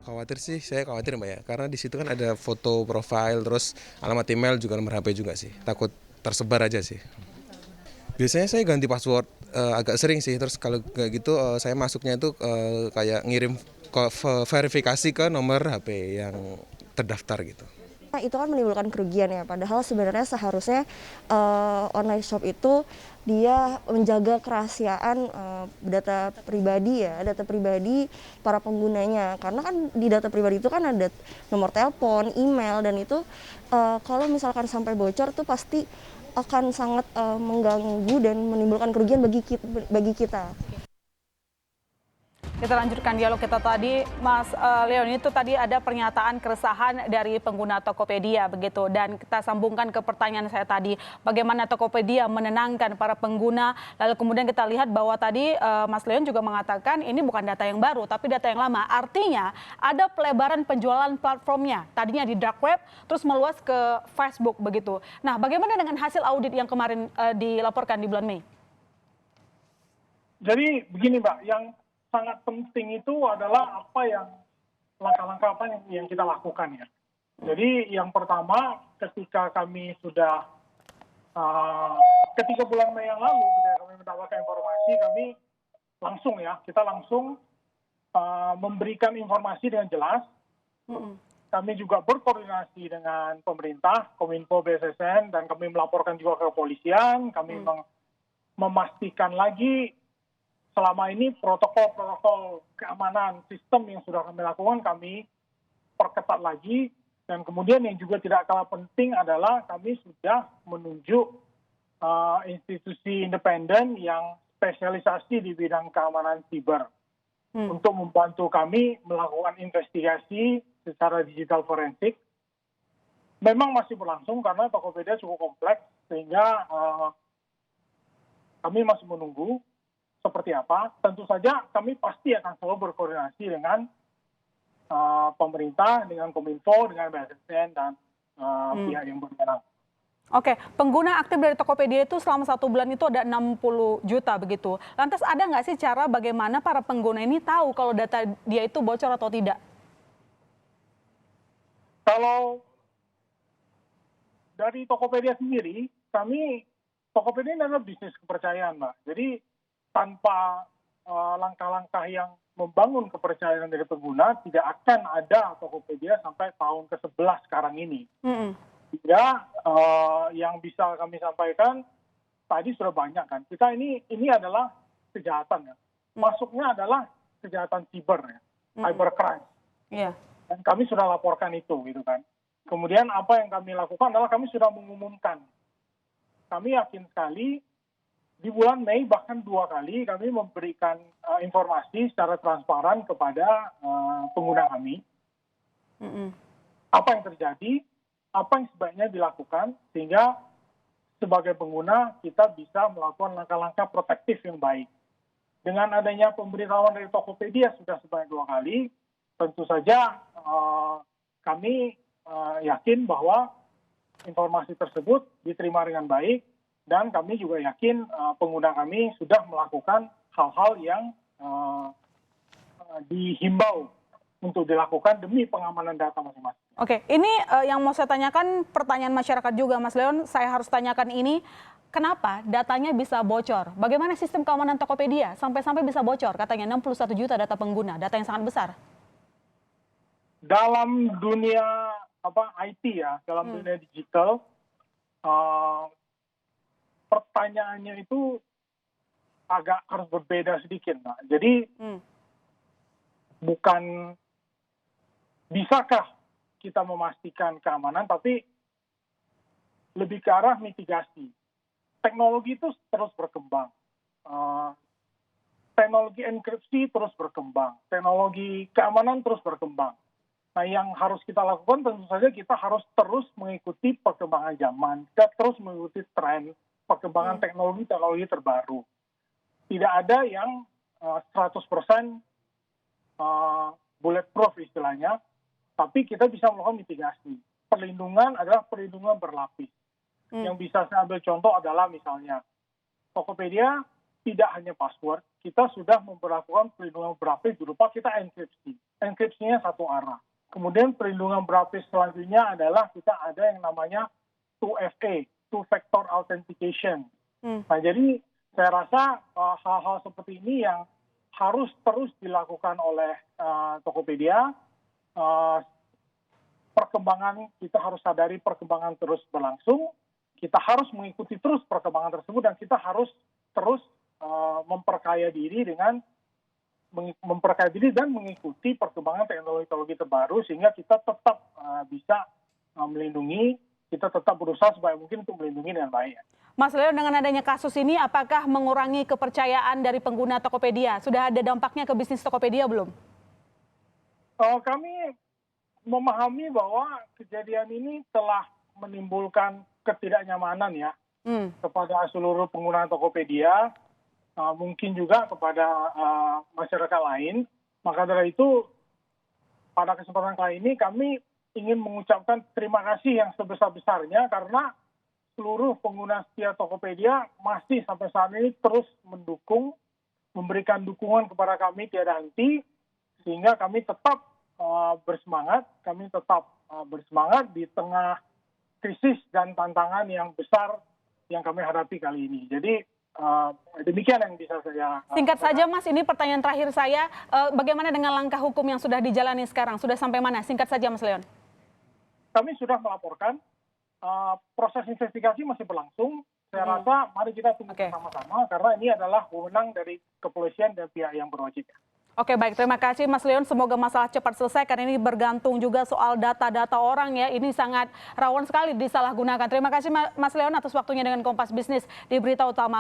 Khawatir sih, saya khawatir Mbak ya, karena di situ kan ada foto profile, terus alamat email juga nomor HP juga sih. Takut tersebar aja sih. Biasanya saya ganti password agak sering sih, terus kalau kayak gitu saya masuknya itu kayak ngirim verifikasi ke nomor HP yang terdaftar gitu. Itu kan menimbulkan kerugian ya, padahal sebenarnya seharusnya online shop itu dia menjaga kerahasiaan data pribadi para penggunanya. Karena kan di data pribadi itu kan ada nomor telepon, email, dan itu kalau misalkan sampai bocor tuh pasti akan sangat mengganggu dan menimbulkan kerugian bagi kita. Kita lanjutkan dialog kita tadi, Mas Leon, itu tadi ada pernyataan keresahan dari pengguna Tokopedia begitu, dan kita sambungkan ke pertanyaan saya tadi, bagaimana Tokopedia menenangkan para pengguna, lalu kemudian kita lihat bahwa tadi Mas Leon juga mengatakan ini bukan data yang baru, tapi data yang lama, artinya ada pelebaran penjualan platformnya, tadinya di dark web, terus meluas ke Facebook begitu. Nah, bagaimana dengan hasil audit yang kemarin dilaporkan di bulan Mei? Jadi begini Mbak, yang sangat penting itu adalah langkah-langkah apa yang kita lakukan ya. Jadi yang pertama ketika kami sudah ketika bulan Mei yang lalu ketika kami mendapatkan informasi, kita langsung memberikan informasi dengan jelas. Kami juga berkoordinasi dengan pemerintah, Kominfo, BSSN, dan kami melaporkan juga ke kepolisian. Kami memastikan lagi selama ini protokol keamanan sistem yang sudah kami lakukan kami perketat lagi, dan kemudian yang juga tidak kalah penting adalah kami sudah menunjuk institusi independen yang spesialisasi di bidang keamanan siber untuk membantu kami melakukan investigasi secara digital forensik. Memang masih berlangsung karena Tokopedia cukup kompleks, sehingga kami masih menunggu seperti apa. Tentu saja kami pasti akan selalu berkoordinasi dengan pemerintah, dengan Kominfo, dengan BSSN, dan pihak yang berwenang. Oke, pengguna aktif dari Tokopedia itu selama 1 bulan itu ada 60 juta begitu. Lantas ada nggak sih cara bagaimana para pengguna ini tahu kalau data dia itu bocor atau tidak? Kalau dari Tokopedia sendiri, Tokopedia ini adalah bisnis kepercayaan, Mbak. Jadi tanpa langkah-langkah yang membangun kepercayaan dari pengguna, tidak akan ada Tokopedia sampai tahun ke-11 sekarang ini. Sehingga yang bisa kami sampaikan tadi sudah banyak kan. Kita ini adalah kejahatan ya. Masuknya adalah kejahatan siber ya, cybercrime. Iya. Dan kami sudah laporkan itu gitu kan. Kemudian apa yang kami lakukan adalah kami sudah mengumumkan. Kami yakin sekali di bulan Mei bahkan 2 kali kami memberikan informasi secara transparan kepada pengguna kami. Apa yang terjadi, apa yang sebaiknya dilakukan, sehingga sebagai pengguna kita bisa melakukan langkah-langkah protektif yang baik. Dengan adanya pemberitahuan dari Tokopedia sudah sebanyak 2 kali, tentu saja kami yakin bahwa informasi tersebut diterima dengan baik, dan kami juga yakin pengguna kami sudah melakukan hal-hal yang dihimbau untuk dilakukan demi pengamanan data masing-masing. Oke, ini yang mau saya tanyakan, pertanyaan masyarakat juga, Mas Leon. Saya harus tanyakan ini, kenapa datanya bisa bocor? Bagaimana sistem keamanan Tokopedia sampai-sampai bisa bocor? Katanya 61 juta data pengguna, data yang sangat besar. Dalam dunia IT ya, dalam dunia digital, pertanyaannya itu agak harus berbeda sedikit, Mbak. Jadi bukan bisakah kita memastikan keamanan, tapi lebih ke arah mitigasi. Teknologi itu terus berkembang. Teknologi enkripsi terus berkembang. Teknologi keamanan terus berkembang. Nah, yang harus kita lakukan tentu saja kita harus terus mengikuti perkembangan zaman. Kita terus mengikuti tren perkembangan teknologi terbaru. Tidak ada yang 100% bulletproof istilahnya, tapi kita bisa melakukan mitigasi. Perlindungan adalah perlindungan berlapis. Yang bisa saya ambil contoh adalah misalnya Tokopedia tidak hanya password, kita sudah memperlakukan perlindungan berlapis berupa kita enkripsi. Enkripsinya satu arah. Kemudian perlindungan berlapis selanjutnya adalah kita ada yang namanya 2FA, Two Factor Authentication. Nah, jadi saya rasa hal-hal seperti ini yang harus terus dilakukan oleh Tokopedia. Perkembangan, kita harus sadari perkembangan terus berlangsung. Kita harus mengikuti terus perkembangan tersebut dan kita harus terus memperkaya diri dan mengikuti perkembangan teknologi terbaru sehingga kita tetap bisa melindungi, kita tetap berusaha sebaik mungkin untuk melindungi dengan baik. Mas Leon, dengan adanya kasus ini apakah mengurangi kepercayaan dari pengguna Tokopedia? Sudah ada dampaknya ke bisnis Tokopedia belum? Kami memahami bahwa kejadian ini telah menimbulkan ketidaknyamanan ya kepada seluruh pengguna Tokopedia, mungkin juga kepada masyarakat lain. Maka dari itu pada kesempatan kali ini kami ingin mengucapkan terima kasih yang sebesar-besarnya karena seluruh pengguna setia Tokopedia masih sampai saat ini terus mendukung, memberikan dukungan kepada kami tiada henti, sehingga kami tetap bersemangat di tengah krisis dan tantangan yang besar yang kami hadapi kali ini. Jadi demikian yang bisa saya. Singkat saja Mas, ini pertanyaan terakhir saya, bagaimana dengan langkah hukum yang sudah dijalani sekarang? Sudah sampai mana? Singkat saja Mas Leon. Kami sudah melaporkan, proses investigasi masih berlangsung. Saya rasa mari kita tunggu bersama-sama karena ini adalah wewenang dari kepolisian dan pihak yang berwajib. Oke, baik, terima kasih Mas Leon. Semoga masalah cepat selesai karena ini bergantung juga soal data-data orang ya. Ini sangat rawan sekali disalahgunakan. Terima kasih Mas Leon atas waktunya dengan Kompas Bisnis di Berita Utama.